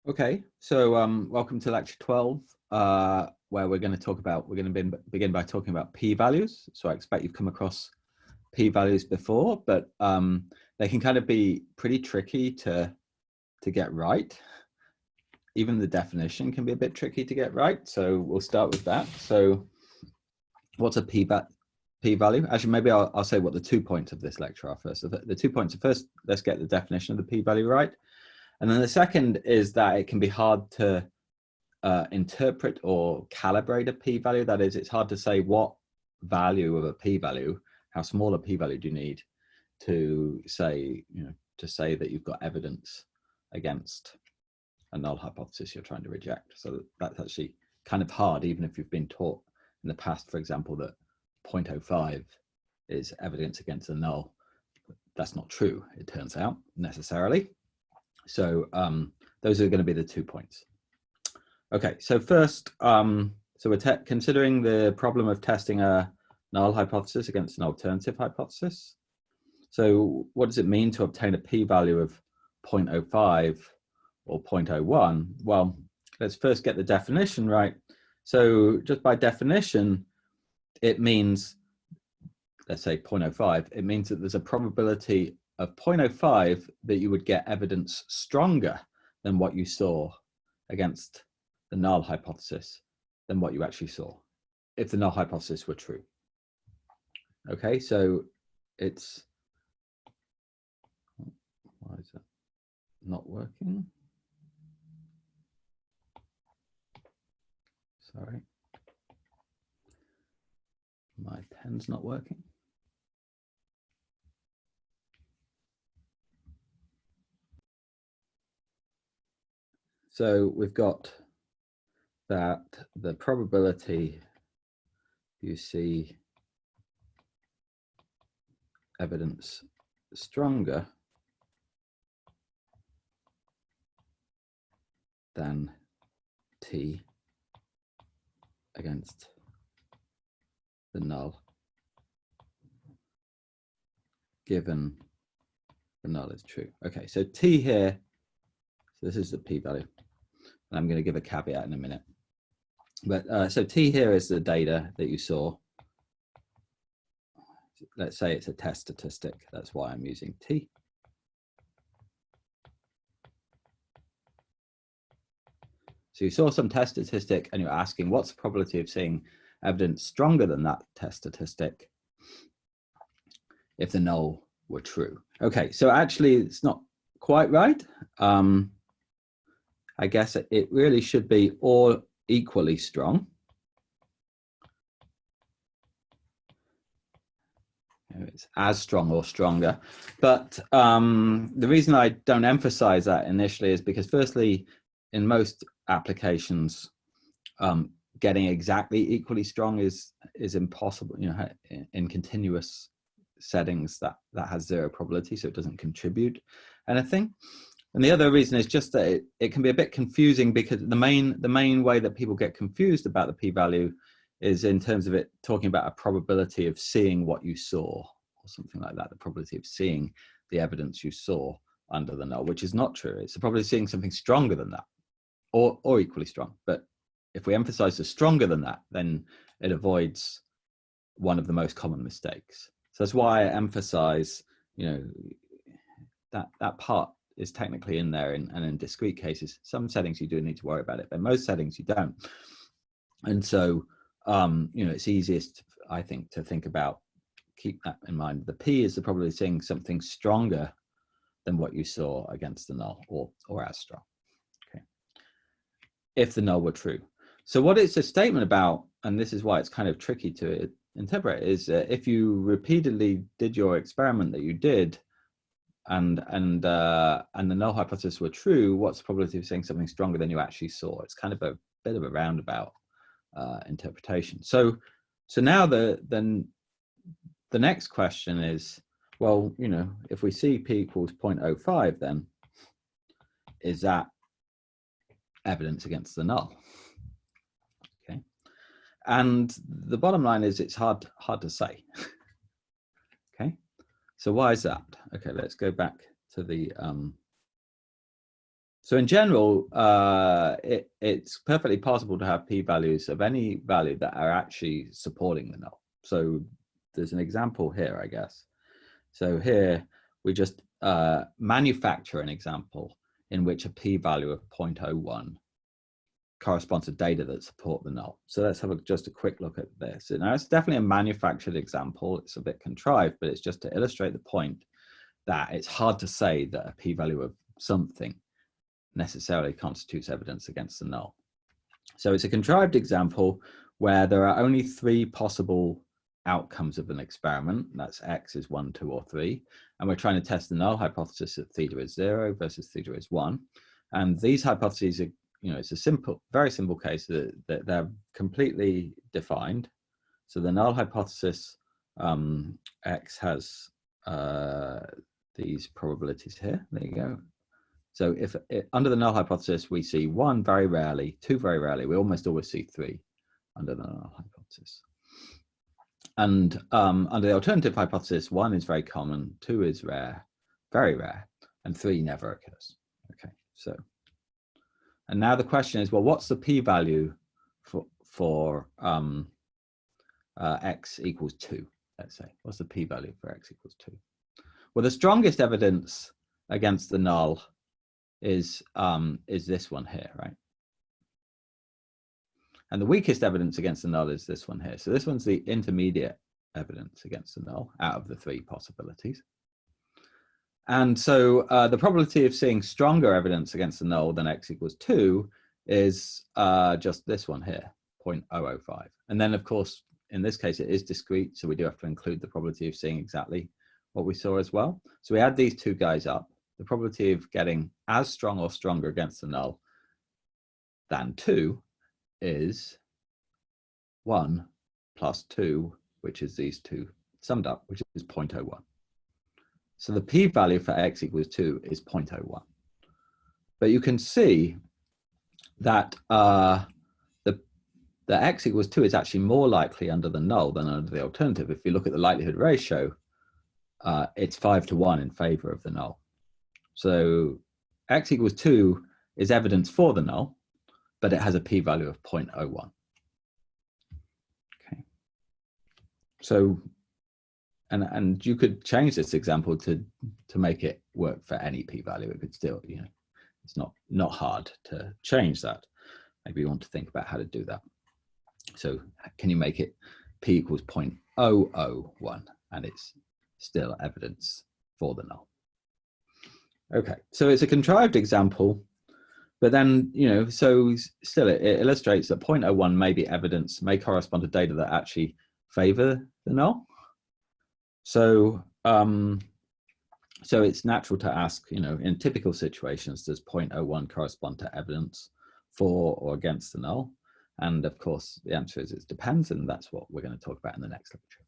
Okay, so welcome to lecture 12, where we're going to begin by talking about p-values. So I expect you've come across p-values before, but they can kind of be pretty tricky to get right. Even the definition can be a bit tricky to get right. So we'll start with that. So what's a p-value? Actually, maybe I'll say what the 2 points of this lecture are first. So the 2 points are first, let's get the definition of the p-value right. And then the second is that it can be hard to interpret or calibrate a p-value. That is, it's hard to say what value of a p-value, how small a p-value do you need to say, to say that you've got evidence against a null hypothesis you're trying to reject. So that's actually kind of hard, even if you've been taught in the past, for example, that 0.05 is evidence against a null. That's not true, it turns out, necessarily. So those are going to be the 2 points. Okay, so first, so we're considering the problem of testing a null hypothesis against an alternative hypothesis. So what does it mean to obtain a p-value of 0.05 or 0.01? Well, let's first get the definition right. So just by definition, it means, let's say 0.05, it means that there's a probability of 0.05 that you would get evidence stronger than what you saw against the null hypothesis than what you actually saw, if the null hypothesis were true. Okay, so it's, why is that not working? Sorry, my pen's not working. So we've got that the probability you see evidence stronger than T against the null, given the null is true. Okay, so T here, so this is the p-value. And I'm going to give a caveat in a minute. But so T here is the data that you saw. Let's say it's a test statistic. That's why I'm using T. So you saw some test statistic and you're asking what's the probability of seeing evidence stronger than that test statistic if the null were true. Okay, so actually it's not quite right. I guess it really should be all equally strong. It's as strong or stronger. But the reason I don't emphasize that initially is because firstly, in most applications, getting exactly equally strong is impossible. In continuous settings that has zero probability, so it doesn't contribute anything. And the other reason is just that it can be a bit confusing because the main way that people get confused about the p-value is in terms of it talking about a probability of seeing what you saw or something like that, the probability of seeing the evidence you saw under the null, which is not true. It's the probability of seeing something stronger than that or equally strong. But if we emphasize the stronger than that, then it avoids one of the most common mistakes. So that's why I emphasize, that part is technically in there, and in discrete cases, some settings you do need to worry about it, but most settings you don't. And so, it's easiest, I think, to think about, keep that in mind. The P is the probability of seeing something stronger than what you saw against the null, or as strong. Okay, if the null were true. So what it's a statement about, and this is why it's kind of tricky to interpret, is if you repeatedly did your experiment that you did, and the null hypothesis were true, what's the probability of seeing something stronger than you actually saw? It's kind of a bit of a roundabout interpretation. So now the next question is, well, if we see p equals 0.05, then is that evidence against the null? Okay, and the bottom line is it's hard to say. Okay, so why is that? Okay, let's go back to the So in general, it's perfectly possible to have p-values of any value that are actually supporting the null. So there's an example here, I guess. So here we just manufacture an example in which a p-value of 0.01 corresponds to data that support the null. So let's have just a quick look at this. Now it's definitely a manufactured example. It's a bit contrived, but it's just to illustrate the point that it's hard to say that a p-value of something necessarily constitutes evidence against the null. So it's a contrived example where there are only 3 possible outcomes of an experiment. That's x is 1, 2, or 3. And we're trying to test the null hypothesis that theta is 0 versus theta is 1. And these hypotheses are, it's a simple, very simple case that they're completely defined. So the null hypothesis, x has these probabilities here. There you go. So if under the null hypothesis, we see 1 very rarely, 2 very rarely, we almost always see 3 under the null hypothesis. And under the alternative hypothesis, 1 is very common, 2 is rare, very rare, and 3 never occurs. Okay, so, and now the question is, well, what's the p-value for x equals 2, let's say? What's the p-value for x equals 2? Well, the strongest evidence against the null is this one here, right? And the weakest evidence against the null is this one here. So this one's the intermediate evidence against the null out of the 3 possibilities. And so the probability of seeing stronger evidence against the null than x equals 2 is just this one here, 0.005. And then, of course, in this case, it is discrete, so we do have to include the probability of seeing exactly what we saw as well. So we add these 2 guys up. The probability of getting as strong or stronger against the null than 2 is 1 plus 2, which is these 2 summed up, which is 0.01. So the p-value for x equals 2 is 0.01. But you can see that the x equals 2 is actually more likely under the null than under the alternative. If you look at the likelihood ratio, it's 5 to 1 in favor of the null. So x equals 2 is evidence for the null, but it has a p-value of 0.01. Okay. So, and you could change this example to make it work for any p-value. It could still, it's not hard to change that. Maybe you want to think about how to do that. So can you make it p equals 0.001, and it's still evidence for the null? Okay, so it's a contrived example, but then, so still it illustrates that 0.01 may be evidence, may correspond to data that actually favor the null. So, so it's natural to ask, in typical situations, does 0.01 correspond to evidence for or against the null? And of course, the answer is it depends, and that's what we're going to talk about in the next lecture.